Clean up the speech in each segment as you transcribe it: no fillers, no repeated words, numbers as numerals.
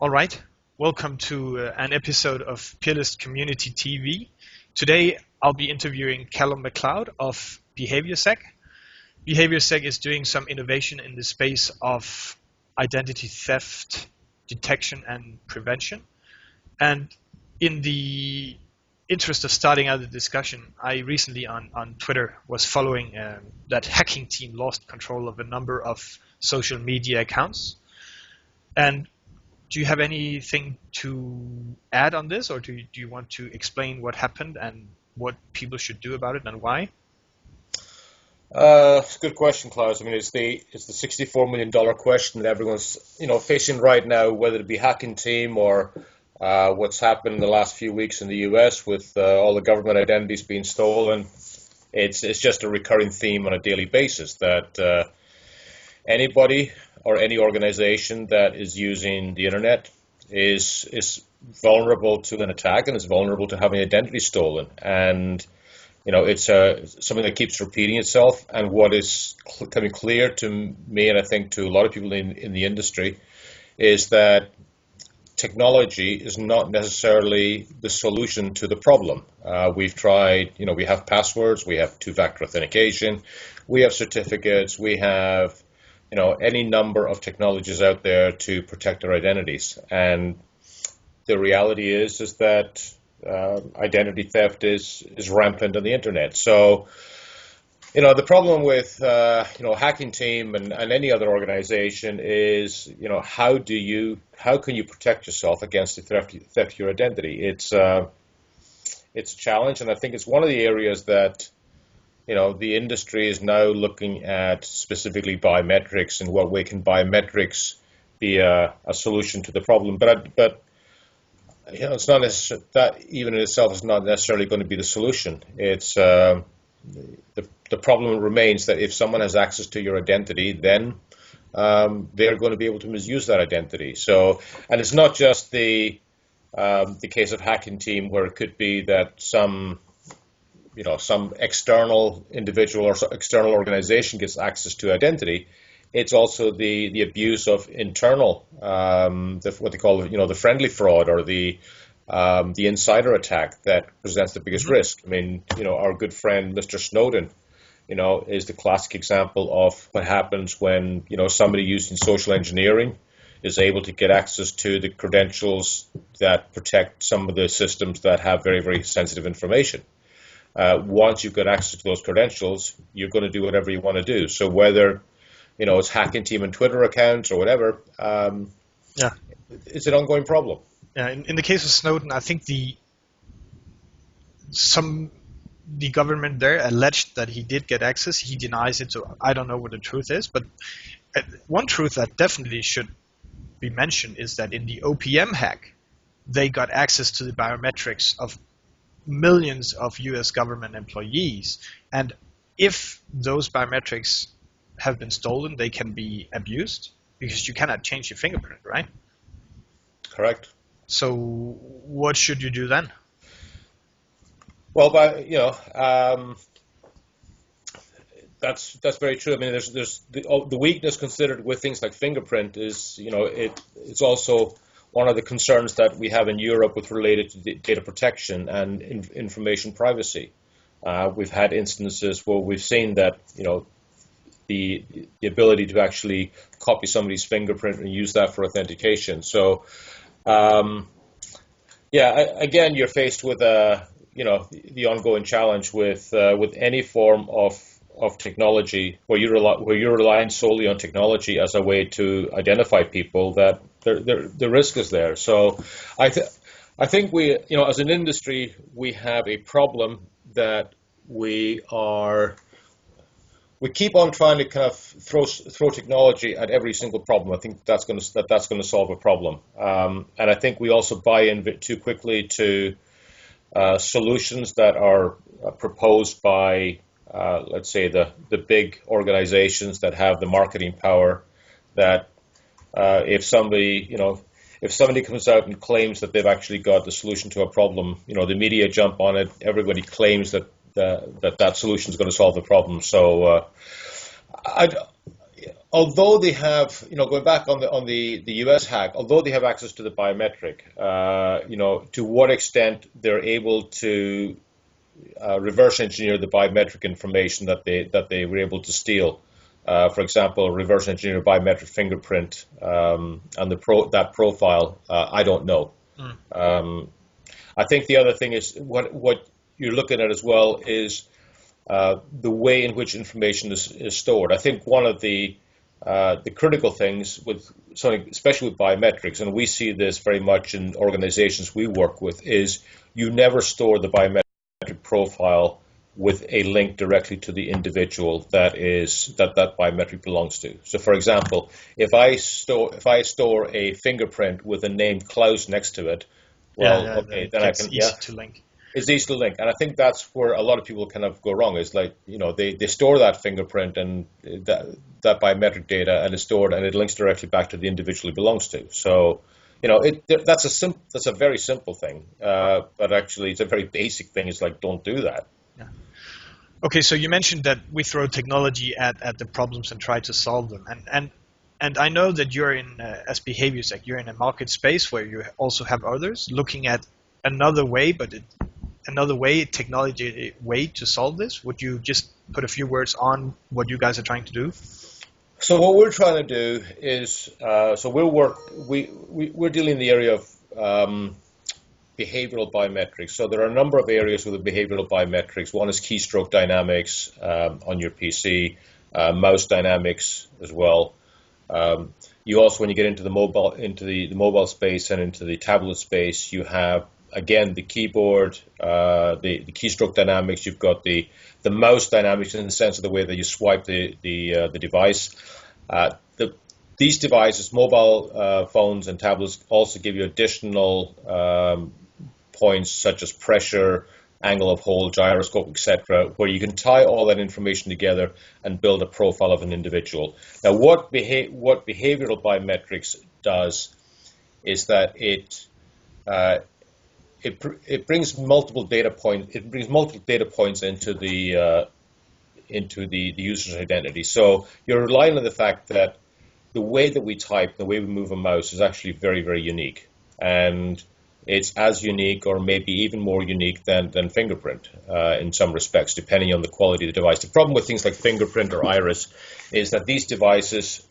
All right, welcome to an episode of Peerlyst Community TV. Today I'll be interviewing Callum MacLeod of BehavioSec. BehavioSec is doing some innovation in the space of identity theft detection and prevention. And in the interest of starting out the discussion, I recently on Twitter was following that hacking team lost control of a number of social media accounts. And do you have anything to add on this, or do you want to explain what happened and what people should do about it and why? It's a good question, Klaus. I mean, it's the $64 million question that everyone's facing right now, whether it be hacking team or what's happened in the last few weeks in the US with all the government identities being stolen. It's just a recurring theme on a daily basis that anybody or any organization that is using the internet is vulnerable to an attack and is vulnerable to having identity stolen. And it's something that keeps repeating itself. And what is becoming clear to me, and I think to a lot of people in the industry, is that technology is not necessarily the solution to the problem. We've tried, we have passwords, we have two-factor authentication, we have certificates, we have any number of technologies out there to protect our identities. And the reality is that identity theft is rampant on the internet. So, the problem with, hacking team and any other organization is, how can you protect yourself against the theft of your identity? It's a challenge, and I think it's one of the areas that the industry is now looking at, specifically biometrics and what way can biometrics be a solution to the problem. But it's not necessarily that even in itself is not necessarily going to be the solution. It's the problem remains that if someone has access to your identity, then they're going to be able to misuse that identity. So, and it's not just the case of hacking team where it could be that some external individual or external organization gets access to identity. It's also the abuse of internal, what they call, the friendly fraud or the insider attack that presents the biggest risk. I mean, our good friend, Mr. Snowden, is the classic example of what happens when, somebody using social engineering is able to get access to the credentials that protect some of the systems that have very, very sensitive information. Once you've got access to those credentials, you're going to do whatever you want to do. So whether, it's hacking team and Twitter accounts or whatever, it's an ongoing problem. Yeah, in the case of Snowden, I think the government there alleged that he did get access. He denies it, so I don't know what the truth is. But one truth that definitely should be mentioned is that in the OPM hack, they got access to the biometrics of millions of US government employees. And if those biometrics have been stolen, they can be abused because you cannot change your fingerprint, right? Correct. So what should you do then? Well, that's very true. I mean, there's the weakness considered with things like fingerprint is, it's also one of the concerns that we have in Europe with related to data protection and information privacy. We've had instances where we've seen that, the ability to actually copy somebody's fingerprint and use that for authentication. So, again, you're faced with the ongoing challenge with any form of technology where you're relying solely on technology as a way to identify people, that the risk is there. So I think we, as an industry, we have a problem that we keep on trying to kind of throw technology at every single problem. I think that's going to solve a problem. And I think we also buy in too quickly to solutions that are proposed by, let's say, the big organizations that have the marketing power. That if somebody comes out and claims that they've actually got the solution to a problem, the media jump on it. Everybody claims that solution is going to solve the problem. So although they have, going back on the US hack, although they have access to the biometric, to what extent they're able to reverse engineer the biometric information that they were able to steal. For example, reverse engineer biometric fingerprint and that profile. I don't know. I think the other thing is what you're looking at as well is the way in which information is stored. I think one of the critical things with something, especially with biometrics, and we see this very much in organizations we work with, is you never store the biometric profile with a link directly to the individual that biometric belongs to. So, for example, if I store a fingerprint with the name Klaus next to it, then I can. Easy to link. It's easy to link, and I think that's where a lot of people kind of go wrong. Is like, they store that fingerprint and that biometric data, and it's stored, and it links directly back to the individual it belongs to. So, that's a very simple thing, but actually it's a very basic thing. It's like, don't do that. Yeah. Okay, so you mentioned that we throw technology at the problems and try to solve them, and I know that you're in as BehavioSec, you're in a market space where you also have others looking at another way, technology way to solve this. Would you just put a few words on what you guys are trying to do? So what we're trying to do is, we're dealing in the area of behavioral biometrics. So there are a number of areas with the behavioral biometrics. One is keystroke dynamics on your PC, mouse dynamics as well. You also, when you get into the mobile space and into the tablet space, you have, again, the keyboard, the keystroke dynamics. You've got the mouse dynamics in the sense of the way that you swipe the device. These devices, mobile phones and tablets, also give you additional points such as pressure, angle of hold, gyroscope, etc., where you can tie all that information together and build a profile of an individual. Now, what behavioral biometrics does is that it brings multiple data points. It brings multiple data points into the user's identity. So you're relying on the fact that the way that we type, the way we move a mouse, is actually very, very unique, and it's as unique, or maybe even more unique than fingerprint in some respects, depending on the quality of the device. The problem with things like fingerprint or iris is that these devices,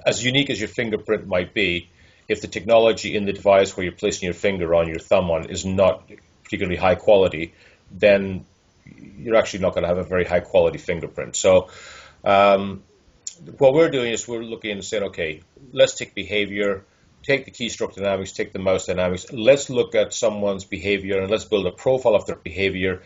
as unique as your fingerprint might be, if the technology in the device where you're placing your finger on, your thumb on, is not particularly high quality, then you're actually not going to have a very high quality fingerprint. So what we're doing is we're looking and saying, okay, let's take behavior, take the keystroke dynamics, take the mouse dynamics, let's look at someone's behavior and let's build a profile of their behavior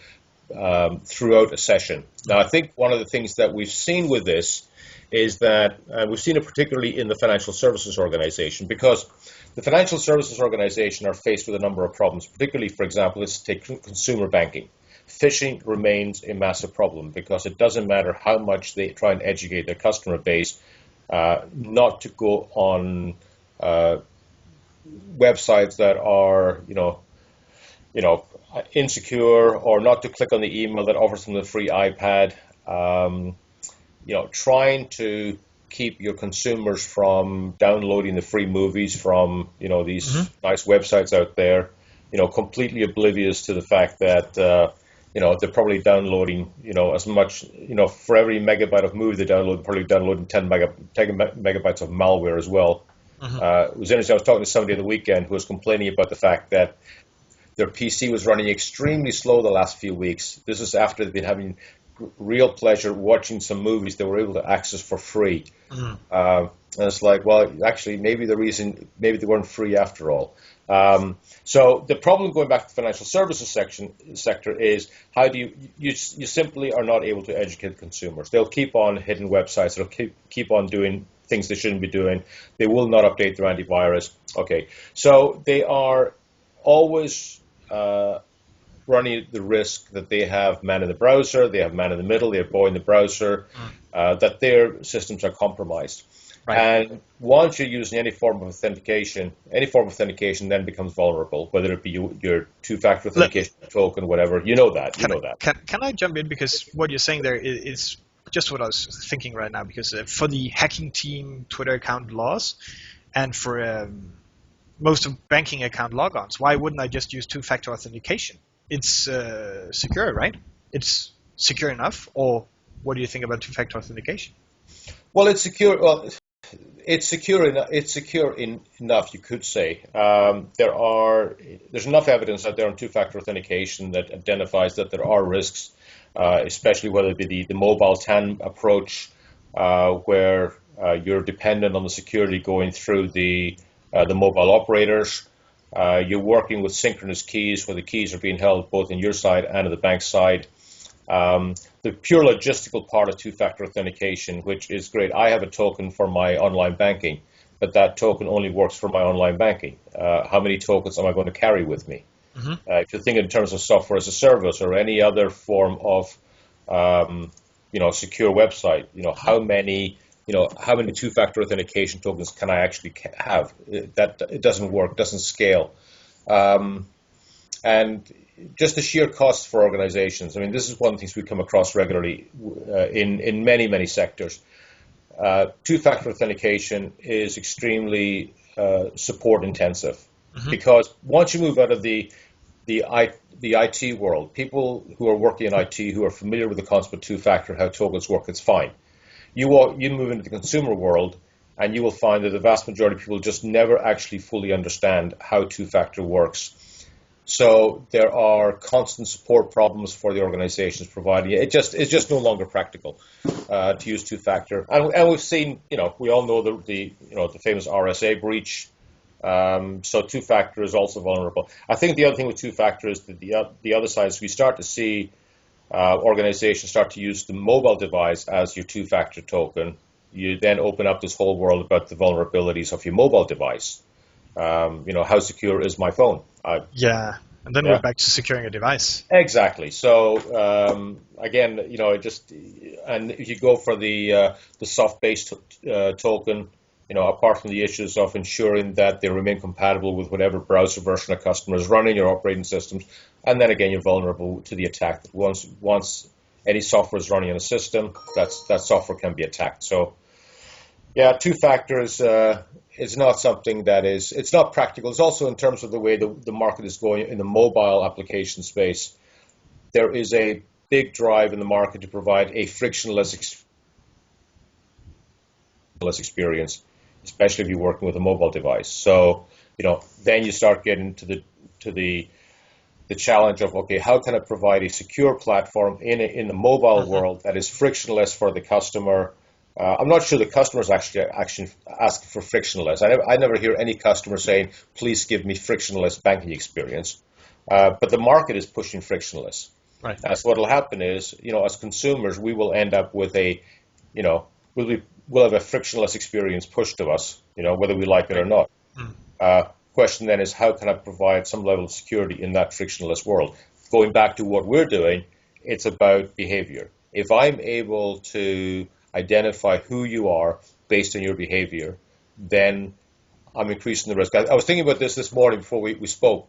throughout a session. Now, I think one of the things that we've seen with this is that we've seen it particularly in the financial services organization, because the financial services organization are faced with a number of problems, particularly, for example, let's take consumer banking. Phishing remains a massive problem because it doesn't matter how much they try and educate their customer base not to go on websites that are, insecure, or not to click on the email that offers them the free iPad. Trying to keep your consumers from downloading the free movies from, these nice websites out there, completely oblivious to the fact that, they're probably downloading, as much, for every megabyte of movie they download, they're probably downloading 10 megabytes of malware as well. It was interesting. I was talking to somebody on the weekend who was complaining about the fact that their PC was running extremely slow the last few weeks. This is after they've been having real pleasure watching some movies they were able to access for free. And it's like, well, actually, maybe they weren't free after all. So the problem, going back to the financial services sector, is how do you simply are not able to educate consumers. They'll keep on hitting websites. They'll keep on doing things they shouldn't be doing. They will not update their antivirus. Okay, so they are always running the risk that they have man in the browser, they have man in the middle, they have boy in the browser, that their systems are compromised. Right. And once you're using any form of authentication then becomes vulnerable, whether it be your two-factor authentication token, whatever. You know that. Can I jump in, because what you're saying there is just what I was thinking right now, because for the hacking team Twitter account laws, and for most of banking account logons, why wouldn't I just use two-factor authentication? It's secure, right? It's secure enough, or what do you think about two-factor authentication? Well, it's secure. Well, it's secure. It's secure enough, you could say. There's enough evidence out there on two-factor authentication that identifies that there are risks, especially whether it be the mobile TAN approach, where you're dependent on the security going through the mobile operators. You're working with synchronous keys, where the keys are being held both on your side and on the bank side. The pure logistical part of two-factor authentication, which is great. I have a token for my online banking, but that token only works for my online banking. How many tokens am I going to carry with me? Mm-hmm. If you think in terms of software as a service or any other form of, secure website, how many two-factor authentication tokens can I actually have? That it doesn't work, doesn't scale, and just the sheer costs for organizations. I mean, this is one of the things we come across regularly in many, many sectors. Two-factor authentication is extremely support intensive, mm-hmm. because once you move out of the IT world, people who are working in IT who are familiar with the concept of two-factor, how tokens work, it's fine. You move into the consumer world, and you will find that the vast majority of people just never actually fully understand how two-factor works. So there are constant support problems for the organizations providing it. It's just no longer practical to use two-factor. And we've seen, we all know the famous RSA breach. So two-factor is also vulnerable. I think the other thing with two-factor is that the other side is we start to see organizations start to use the mobile device as your two-factor token. You then open up this whole world about the vulnerabilities of your mobile device. How secure is my phone? And then we're back to securing a device. Exactly. So again, and if you go for the soft-based token, apart from the issues of ensuring that they remain compatible with whatever browser version a customer is running, your operating systems, and then again, you're vulnerable to the attack. Once any software is running on a system, that software can be attacked. So, yeah, two-factor is not something it's not practical. It's also in terms of the way the market is going in the mobile application space. There is a big drive in the market to provide a frictionless experience, especially if you're working with a mobile device. So, then you start getting to the challenge of, okay, how can I provide a secure platform in the mobile world that is frictionless for the customer? I'm not sure the customers actually ask for frictionless. I never hear any customer saying, please give me frictionless banking experience. But the market is pushing frictionless. Right. So what will happen is, as consumers, we will end up with we'll have a frictionless experience pushed to us, whether we like it or not. Question then is, how can I provide some level of security in that frictionless world? Going back to what we're doing, it's about behavior. If I'm able to identify who you are based on your behavior, then I'm increasing the risk. I was thinking about this morning before we spoke.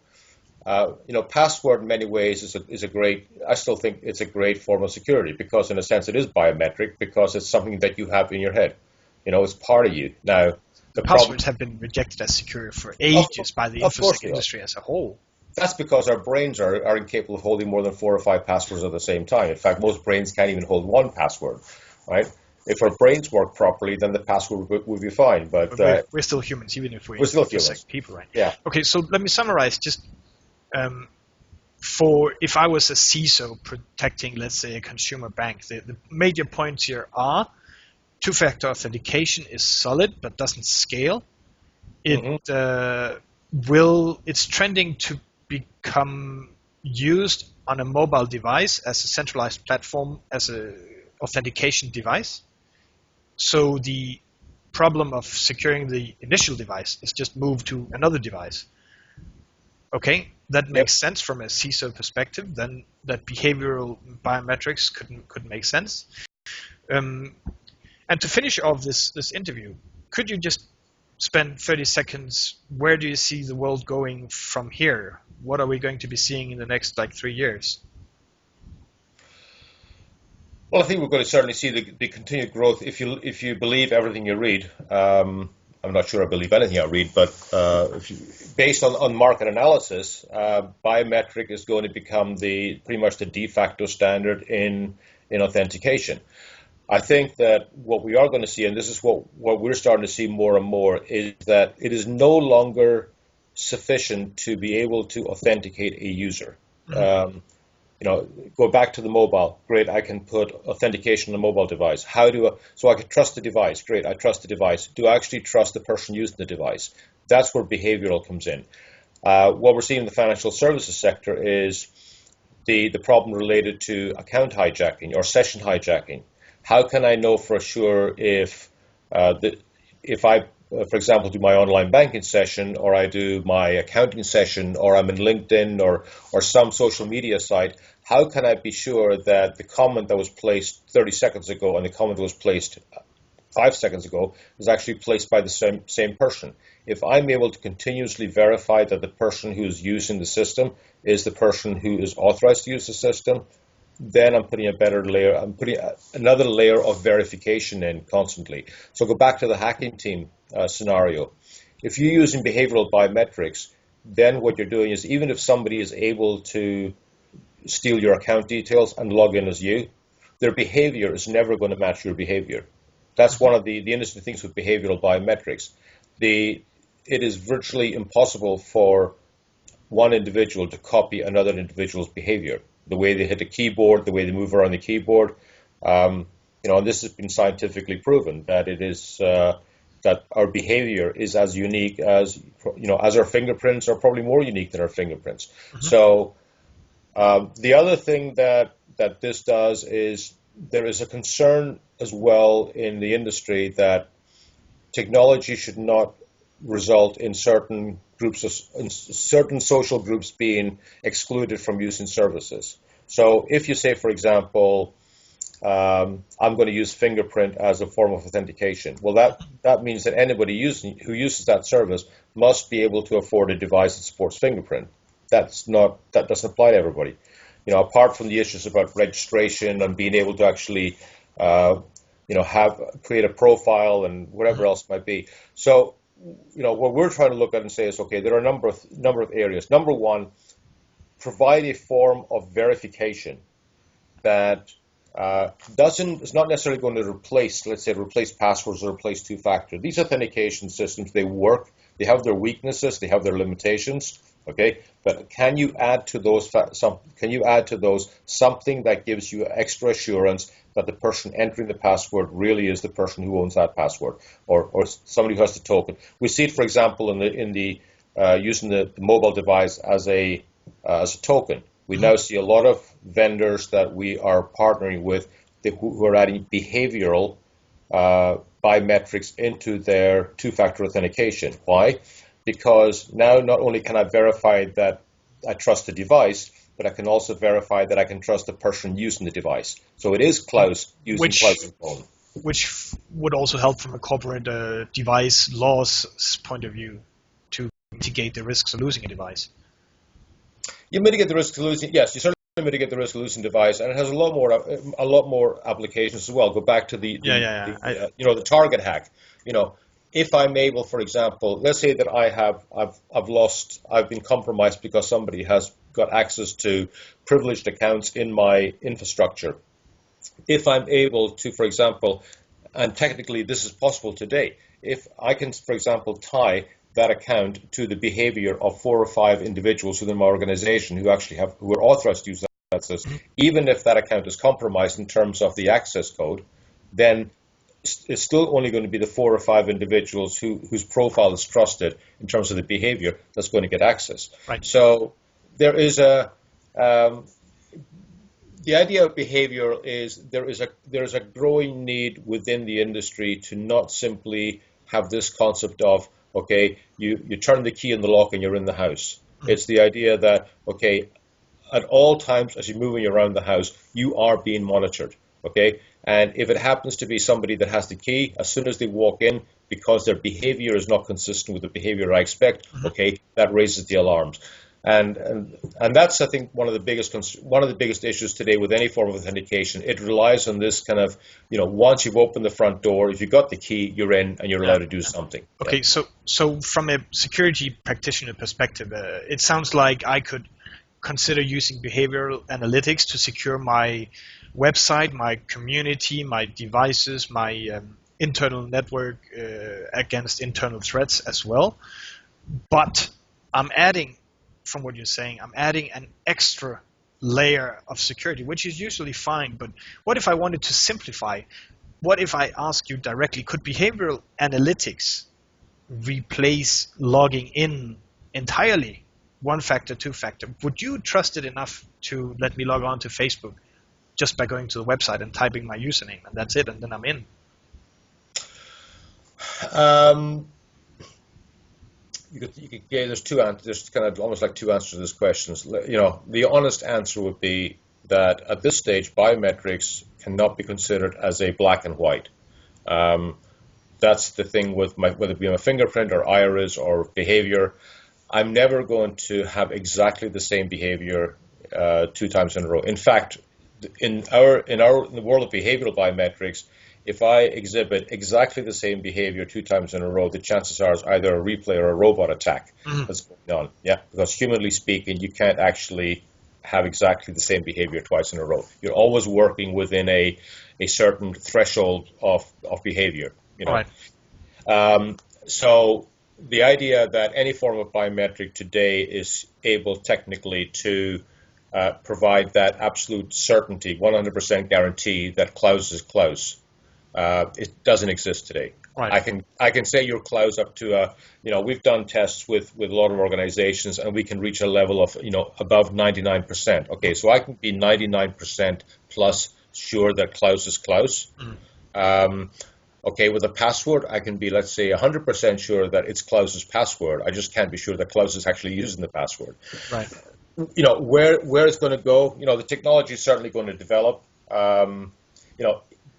Password in many ways is a great. I still think it's a great form of security because, in a sense, it is biometric because it's something that you have in your head. It's part of you. Now, the passwords have been rejected as secure for ages by the infosec industry as a whole. That's because our brains are incapable of holding more than 4 or 5 passwords at the same time. In fact, most brains can't even hold one password, right? If our brains work properly, then the password would be fine. But we're still humans, even if we're still humans. People, right? Yeah. Okay, so let me summarize. Just if I was a CISO protecting, let's say, a consumer bank, the major points here are: two-factor authentication is solid but doesn't scale. It's trending to become used on a mobile device as a centralized platform, as a authentication device. So the problem of securing the initial device is just moved to another device. Okay, that makes sense from a CISO perspective. Then that behavioral biometrics could make sense. And to finish off this interview, could you just spend 30 seconds? Where do you see the world going from here? What are we going to be seeing in the next 3 years? Well, I think we're going to certainly see the continued growth if you believe everything you read. I'm not sure I believe anything I read, but based on market analysis, biometric is going to become pretty much the de facto standard in authentication. I think that what we are going to see, and this is what we're starting to see more and more, is that it is no longer sufficient to be able to authenticate a user. Mm-hmm. Go back to the mobile. Great, I can put authentication on a mobile device. So I can trust the device. Great, I trust the device. Do I actually trust the person using the device? That's where behavioral comes in. What we're seeing in the financial services sector is the problem related to account hijacking or session hijacking. How can I know for sure if I, for example, do my online banking session, or I do my accounting session, or I'm in LinkedIn or some social media site, how can I be sure that the comment that was placed 30 seconds ago and the comment that was placed 5 seconds ago is actually placed by the same person? If I'm able to continuously verify that the person who is using the system is the person who is authorized to use the system, then I'm putting another layer of verification in constantly. So go back to the hacking team scenario. If you're using behavioral biometrics, then what you're doing is, even if somebody is able to steal your account details and log in as you, their behavior is never going to match your behavior. That's one of the interesting things with behavioral biometrics. It is virtually impossible for one individual to copy another individual's behavior. The way they hit a keyboard, the way they move around the keyboard, and this has been scientifically proven that it is that our behavior is as unique as our fingerprints, are probably more unique than our fingerprints. Mm-hmm. So the other thing that this does is there is a concern as well in the industry that technology should not result in certain social groups being excluded from using services. So if you say, for example, I'm going to use fingerprint as a form of authentication, well, that means that anybody who uses that service must be able to afford a device that supports fingerprint. That doesn't apply to everybody. Apart from the issues about registration and being able to actually create a profile and whatever else might be. So what we're trying to look at and say is, okay, there are a number of areas. Number one, provide a form of verification that is not necessarily going to replace passwords or replace two-factor. These authentication systems, they work. They have their weaknesses. They have their limitations. Okay, but can you add to those something that gives you extra assurance that the person entering the password really is the person who owns that password, or somebody who has the token? We see it, for example, in the using the mobile device as a token. We now see a lot of vendors that we are partnering with who are adding behavioral biometrics into their two-factor authentication. Why? Because now not only can I verify that I trust the device, but I can also verify that I can trust the person using the device. So it is cloud using cloud phone. Which would also help from a corporate device laws point of view to mitigate the risks of losing a device. You mitigate the risk of losing. Yes, you certainly mitigate the risk of losing a device, and it has a lot more applications as well. Go back to the target hack. If I'm able, for example, let's say that I've been compromised because somebody has got access to privileged accounts in my infrastructure. If I'm able to, for example, and technically this is possible today, if I can, for example, tie that account to the behavior of 4 or 5 individuals within my organization who are authorized to use that system, even if that account is compromised in terms of the access code, then it's still only going to be the 4 or 5 individuals whose profile is trusted in terms of the behavior that's going to get access. Right. So there is the idea of behavior is there is a growing need within the industry to not simply have this concept of, okay, you turn the key in the lock and you're in the house. Mm-hmm. It's the idea that, okay, at all times as you're moving around the house, you are being monitored. Okay, and if it happens to be somebody that has the key, as soon as they walk in, because their behavior is not consistent with the behavior I expect, okay, that raises the alarms. And that's, I think, one of the biggest issues today with any form of authentication. It relies on this kind of, once you've opened the front door, if you've got the key, you're in and you're allowed to do something. Okay, so from a security practitioner perspective, it sounds like I could consider using behavioral analytics to secure my website, my community, my devices, my internal network against internal threats as well. But from what you're saying, I'm adding an extra layer of security, which is usually fine. But what if I wanted to simplify? What if I ask you directly, could behavioral analytics replace logging in entirely? One factor, two factor. Would you trust it enough to let me log on to Facebook just by going to the website and typing my username, and that's it, and then I'm in? There's two answers. There's kind of almost like two answers to this question. The honest answer would be that at this stage, biometrics cannot be considered as a black and white. That's the thing with whether it be my fingerprint or iris or behavior. I'm never going to have exactly the same behavior 2 times in a row. In fact, in the world of behavioral biometrics, if I exhibit exactly the same behavior 2 times in a row, the chances are it's either a replay or a robot attack that's going on. Yeah, because humanly speaking, you can't actually have exactly the same behavior twice in a row. You're always working within a certain threshold of behavior. Right. So the idea that any form of biometric today is able technically to provide that absolute certainty, 100% guarantee that close is close. It doesn't exist today. Right. I can say you're close up to we've done tests with a lot of organizations, and we can reach a level of above 99%. Okay, so I can be 99% plus sure that close is close. Okay, with a password, I can be, let's say, 100% sure that it's close's password. I just can't be sure that close is actually using the password. Right. Where it's going to go, the technology is certainly going to develop.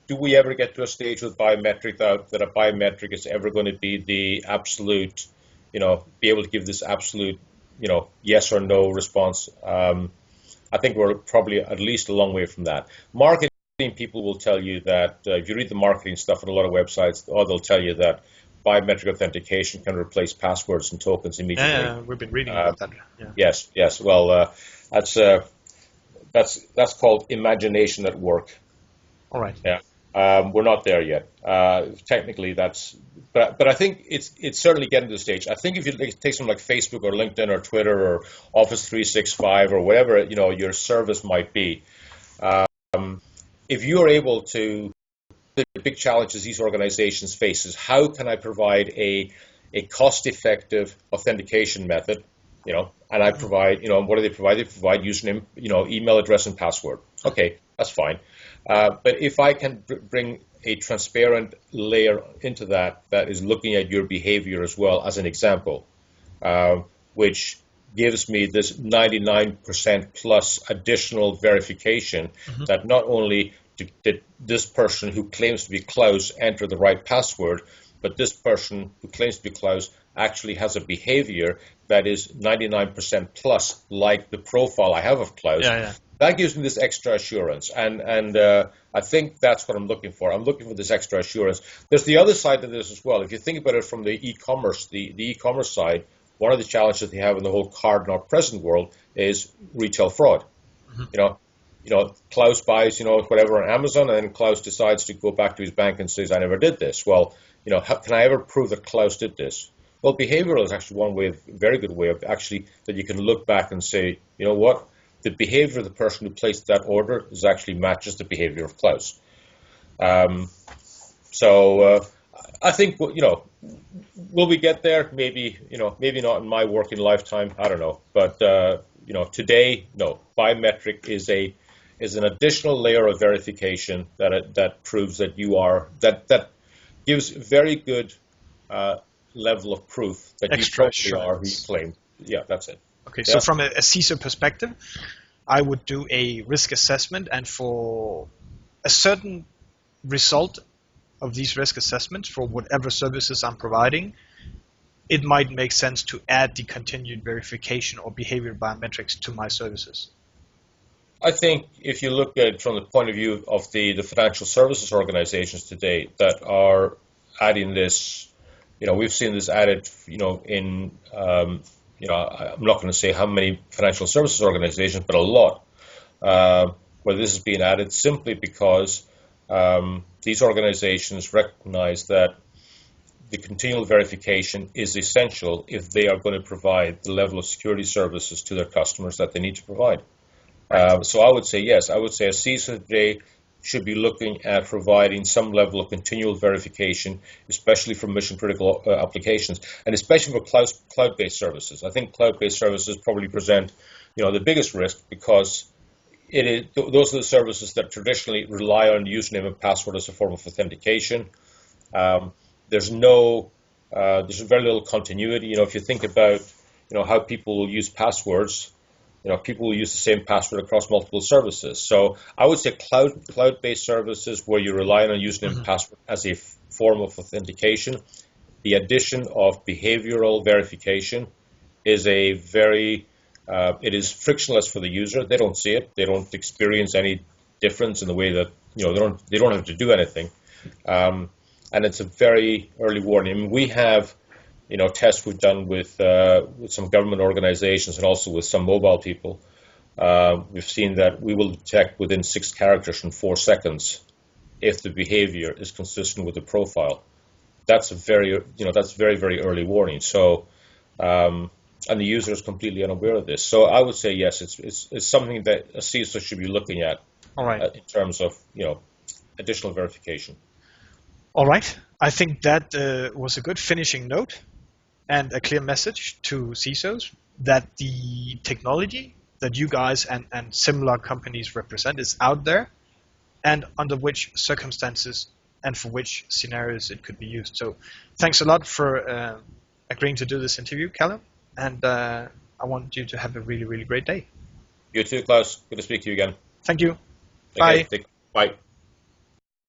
Do we ever get to a stage with biometric that a biometric is ever going to be the absolute, be able to give this absolute, yes or no response? I think we're probably at least a long way from that. Marketing people will tell you that if you read the marketing stuff on a lot of websites, they'll tell you that biometric authentication can replace passwords and tokens immediately. Yeah, we've been reading about that. Yeah. Yes. Well, that's called imagination at work. All right. Yeah. We're not there yet. Technically, but I think it's certainly getting to the stage. I think if you take something like Facebook or LinkedIn or Twitter or Office 365 or whatever your service might be, if you are able to, the big challenges these organizations face is how can I provide a cost-effective authentication method, and I provide, what do they provide? They provide username, email address and password. Okay, that's fine. But if I can bring a transparent layer into that is looking at your behavior as well as an example, which gives me this 99% plus additional verification that not only did this person who claims to be close enter the right password, but this person who claims to be close actually has a behavior that is 99% plus like the profile I have of close. Yeah. That gives me this extra assurance, and I think that's what I'm looking for. I'm looking for this extra assurance. There's the other side of this as well. If you think about it from the e-commerce, the e-commerce side, one of the challenges they have in the whole card not present world is retail fraud. Klaus buys whatever on Amazon, and then Klaus decides to go back to his bank and says, "I never did this." Well, how can I ever prove that Klaus did this? Well, behavioral is actually very good way of actually that you can look back and say, you know what? The behavior of the person who placed that order actually matches the behavior of Klaus. So I think will we get there? Maybe maybe not in my working lifetime. I don't know, but today, no. Biometric is an additional layer of verification that proves that you are that gives very good level of proof that extra you are who you claim. Yeah, that's it. Okay, so from a CISO perspective, I would do a risk assessment, and for a certain result of these risk assessments for whatever services I'm providing, it might make sense to add the continued verification or behavioral biometrics to my services? I think if you look at it from the point of view of the financial services organizations today that are adding this, we've seen this added, in, I'm not going to say how many financial services organizations, but a lot, where this is being added simply because these organizations recognize that the continual verification is essential if they are going to provide the level of security services to their customers that they need to provide. So I would say yes. I would say a CISO today should be looking at providing some level of continual verification, especially for mission-critical applications, and especially for cloud-based services. I think cloud-based services probably present, the biggest risk because those are the services that traditionally rely on username and password as a form of authentication. There's very little continuity. If you think about, how people will use passwords. People will use the same password across multiple services. So I would say cloud-based services where you rely on a username and password as a form of authentication. The addition of behavioral verification is it is frictionless for the user. They don't see it. They don't experience any difference in the way that, they don't have to do anything. And it's a very early warning. I mean, we have tests we've done with some government organizations and also with some mobile people. We've seen that we will detect within 6 characters in 4 seconds if the behavior is consistent with the profile. That's very, very early warning. So, and the user is completely unaware of this. So I would say yes, it's something that a CISO should be looking at. All right. In terms of additional verification. All right. I think that was a good finishing note and a clear message to CISOs that the technology that you guys and similar companies represent is out there and under which circumstances and for which scenarios it could be used. So thanks a lot for agreeing to do this interview, Callum, and I want you to have a really, really great day. You too, Klaus. Good to speak to you again. Thank you. Okay, Bye. Bye.